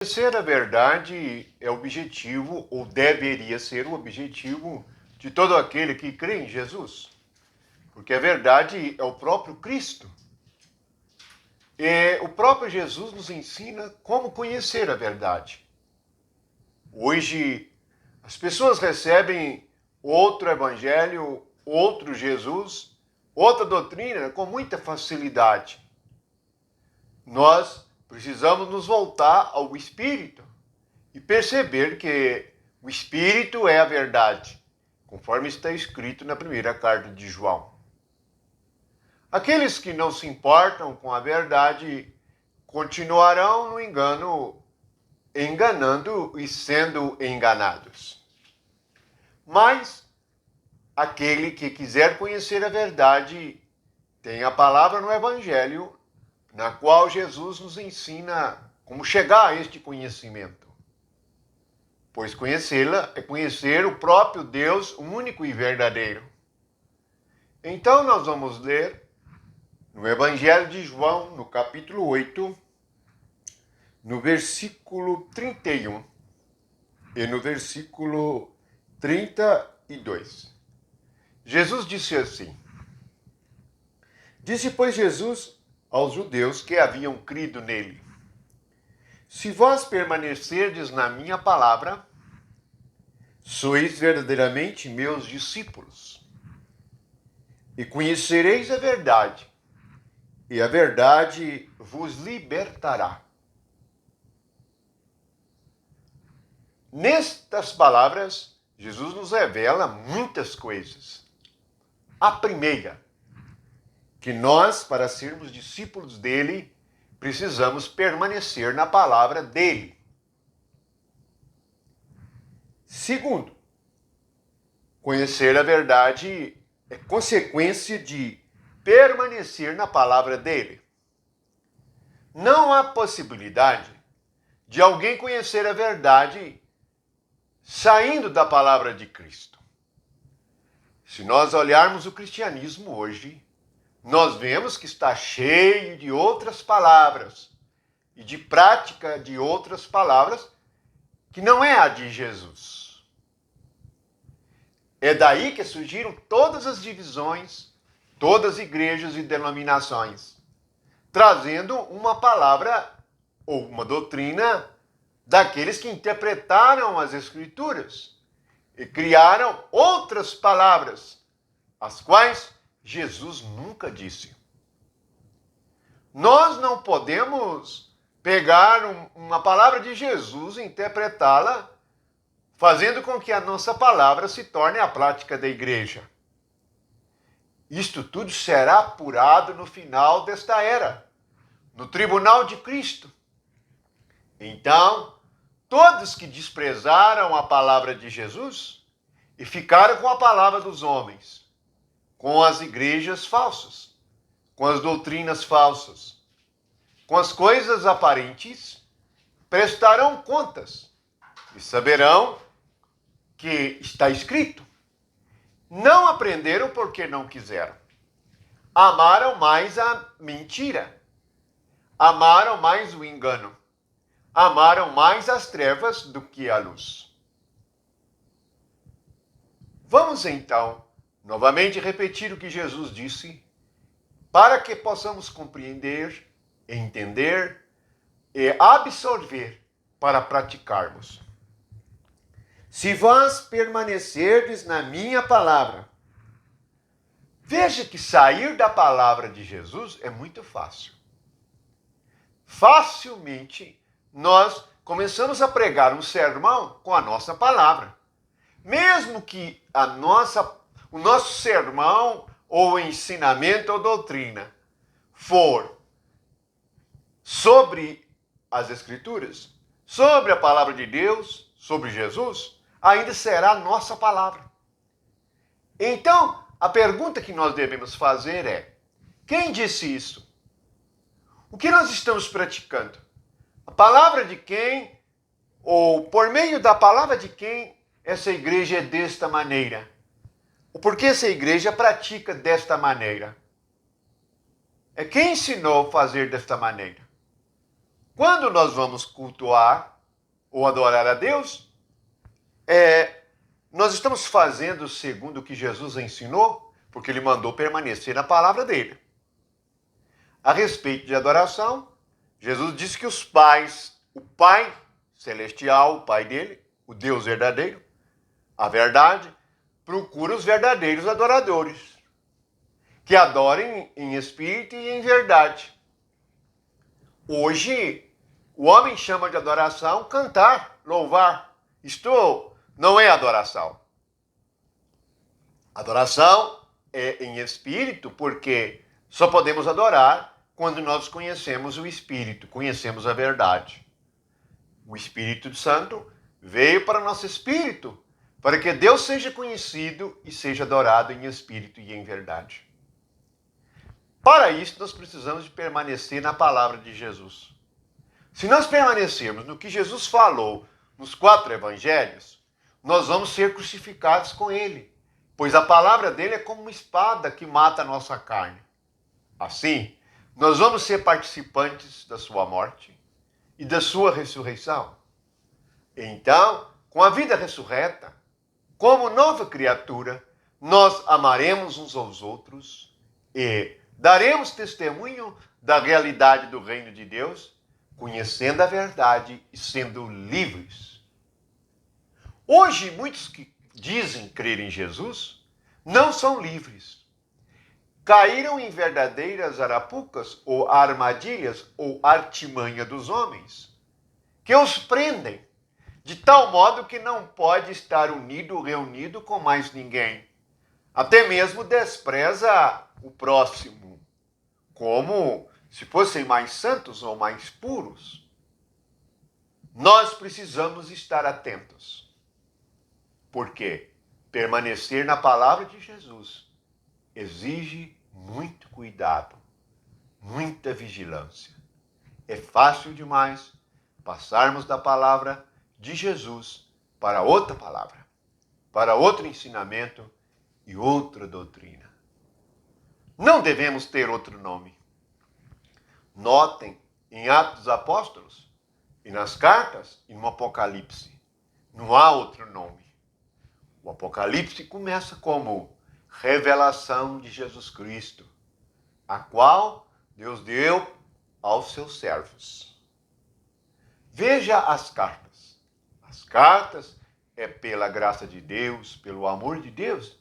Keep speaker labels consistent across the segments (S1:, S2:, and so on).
S1: Conhecer a verdade é objetivo, ou deveria ser o objetivo, de todo aquele que crê em Jesus. Porque a verdade é o próprio Cristo. E o próprio Jesus nos ensina como conhecer a verdade. Hoje, as pessoas recebem outro evangelho, outro Jesus, outra doutrina com muita facilidade. Nós precisamos nos voltar ao Espírito e perceber que o Espírito é a verdade, conforme está escrito na primeira carta de João. Aqueles que não se importam com a verdade continuarão no engano, enganando e sendo enganados. Mas aquele que quiser conhecer a verdade tem a palavra no Evangelho, na qual Jesus nos ensina como chegar a este conhecimento. Pois conhecê-la é conhecer o próprio Deus único e verdadeiro. Então nós vamos ler no Evangelho de João, no capítulo 8, no versículo 31 e no versículo 32. Jesus disse assim: Disse, pois, Jesus aos judeus que haviam crido nele: Se vós permanecerdes na minha palavra, sois verdadeiramente meus discípulos, e conhecereis a verdade, e a verdade vos libertará. Nestas palavras, Jesus nos revela muitas coisas. A primeira, que nós, para sermos discípulos dele, precisamos permanecer na palavra dele. Segundo, conhecer a verdade é consequência de permanecer na palavra dele. Não há possibilidade de alguém conhecer a verdade saindo da palavra de Cristo. Se nós olharmos o cristianismo hoje, nós vemos que está cheio de outras palavras e de prática de outras palavras que não é a de Jesus. É daí que surgiram todas as divisões, todas as igrejas e denominações, trazendo uma palavra ou uma doutrina daqueles que interpretaram as Escrituras e criaram outras palavras, as quais Jesus nunca disse. Nós não podemos pegar uma palavra de Jesus e interpretá-la, fazendo com que a nossa palavra se torne a prática da igreja. Isto tudo será apurado no final desta era, no tribunal de Cristo. Então, todos que desprezaram a palavra de Jesus e ficaram com a palavra dos homens, com as igrejas falsas, com as doutrinas falsas, com as coisas aparentes, prestarão contas e saberão que está escrito: não aprenderam porque não quiseram. Amaram mais a mentira, amaram mais o engano, amaram mais as trevas do que a luz. Vamos então novamente repetir o que Jesus disse, para que possamos compreender, entender e absorver para praticarmos. Se vós permanecerdes na minha palavra. Veja que sair da palavra de Jesus é muito fácil. Facilmente nós começamos a pregar um sermão com a nossa palavra. Mesmo que o nosso sermão, ou ensinamento, ou doutrina for sobre as Escrituras, sobre a palavra de Deus, sobre Jesus, ainda será a nossa palavra. Então, a pergunta que nós devemos fazer é: quem disse isso? O que nós estamos praticando? A palavra de quem, ou por meio da palavra de quem, essa igreja é desta maneira? O porquê essa igreja pratica desta maneira? É quem ensinou a fazer desta maneira? Quando nós vamos cultuar ou adorar a Deus, nós estamos fazendo segundo o que Jesus ensinou, porque ele mandou permanecer na palavra dele. A respeito de adoração, Jesus disse que os pais, o Pai celestial, o Pai dele, o Deus verdadeiro, a verdade, procura os verdadeiros adoradores, que adorem em espírito e em verdade. Hoje, o homem chama de adoração cantar, louvar. Isto não é adoração. Adoração é em espírito, porque só podemos adorar quando nós conhecemos o Espírito, conhecemos a verdade. O Espírito Santo veio para nosso espírito, para que Deus seja conhecido e seja adorado em espírito e em verdade. Para isso, nós precisamos de permanecer na palavra de Jesus. Se nós permanecermos no que Jesus falou nos 4 evangelhos, nós vamos ser crucificados com ele, pois a palavra dele é como uma espada que mata a nossa carne. Assim, nós vamos ser participantes da sua morte e da sua ressurreição. Então, com a vida ressurreta, como nova criatura, nós amaremos uns aos outros e daremos testemunho da realidade do reino de Deus, conhecendo a verdade e sendo livres. Hoje, muitos que dizem crer em Jesus não são livres. Caíram em verdadeiras arapucas ou armadilhas ou artimanha dos homens, que os prendem, de tal modo que não pode estar unido, reunido com mais ninguém. Até mesmo despreza o próximo, como se fossem mais santos ou mais puros. Nós precisamos estar atentos, porque permanecer na palavra de Jesus exige muito cuidado, muita vigilância. É fácil demais passarmos da palavra de Jesus para outra palavra, para outro ensinamento e outra doutrina. Não devemos ter outro nome. Notem em Atos dos Apóstolos e nas cartas e no Apocalipse. Não há outro nome. O Apocalipse começa como revelação de Jesus Cristo, a qual Deus deu aos seus servos. Veja as cartas. As cartas é pela graça de Deus, pelo amor de Deus,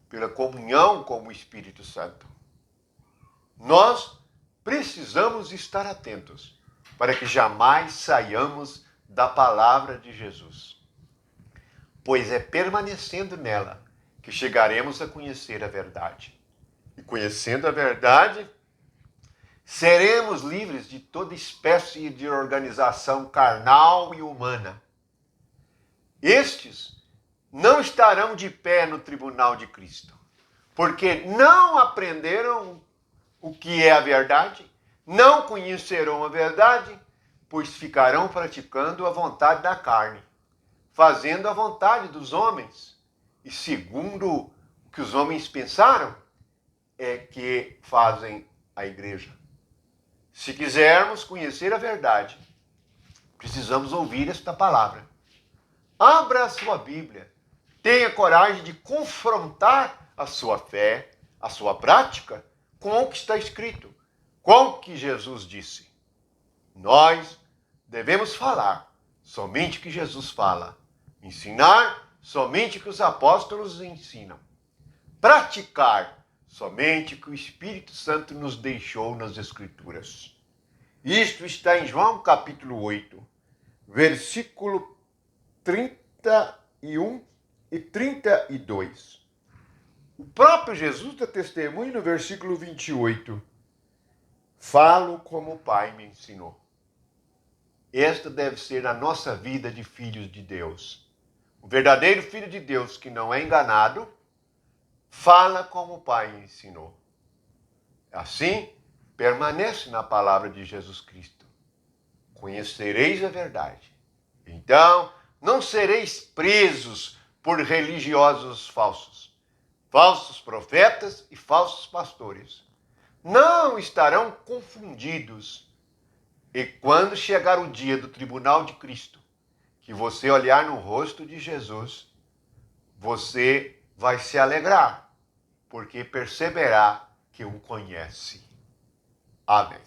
S1: pela comunhão com o Espírito Santo. Nós precisamos estar atentos para que jamais saiamos da palavra de Jesus, pois é permanecendo nela que chegaremos a conhecer a verdade. E conhecendo a verdade, seremos livres de toda espécie de organização carnal e humana. Estes não estarão de pé no tribunal de Cristo, porque não aprenderam o que é a verdade, não conhecerão a verdade, pois ficarão praticando a vontade da carne, fazendo a vontade dos homens. E segundo o que os homens pensaram, é que fazem a igreja. Se quisermos conhecer a verdade, precisamos ouvir esta palavra. Abra a sua Bíblia. Tenha coragem de confrontar a sua fé, a sua prática, com o que está escrito, com o que Jesus disse. Nós devemos falar somente o que Jesus fala, ensinar somente o que os apóstolos ensinam, praticar somente o que o Espírito Santo nos deixou nas Escrituras. Isto está em João capítulo 8, versículo 31 e 32. O próprio Jesus dá testemunho no versículo 28. Falo como o Pai me ensinou. Esta deve ser a nossa vida de filhos de Deus. O verdadeiro filho de Deus que não é enganado, fala como o Pai ensinou. Assim, permanece na palavra de Jesus Cristo. Conhecereis a verdade. Então, não sereis presos por religiosos falsos, falsos profetas e falsos pastores. Não estarão confundidos E quando chegar o dia do tribunal de Cristo, que você olhar no rosto de Jesus, você vai se alegrar, porque perceberá que o conhece. Amém.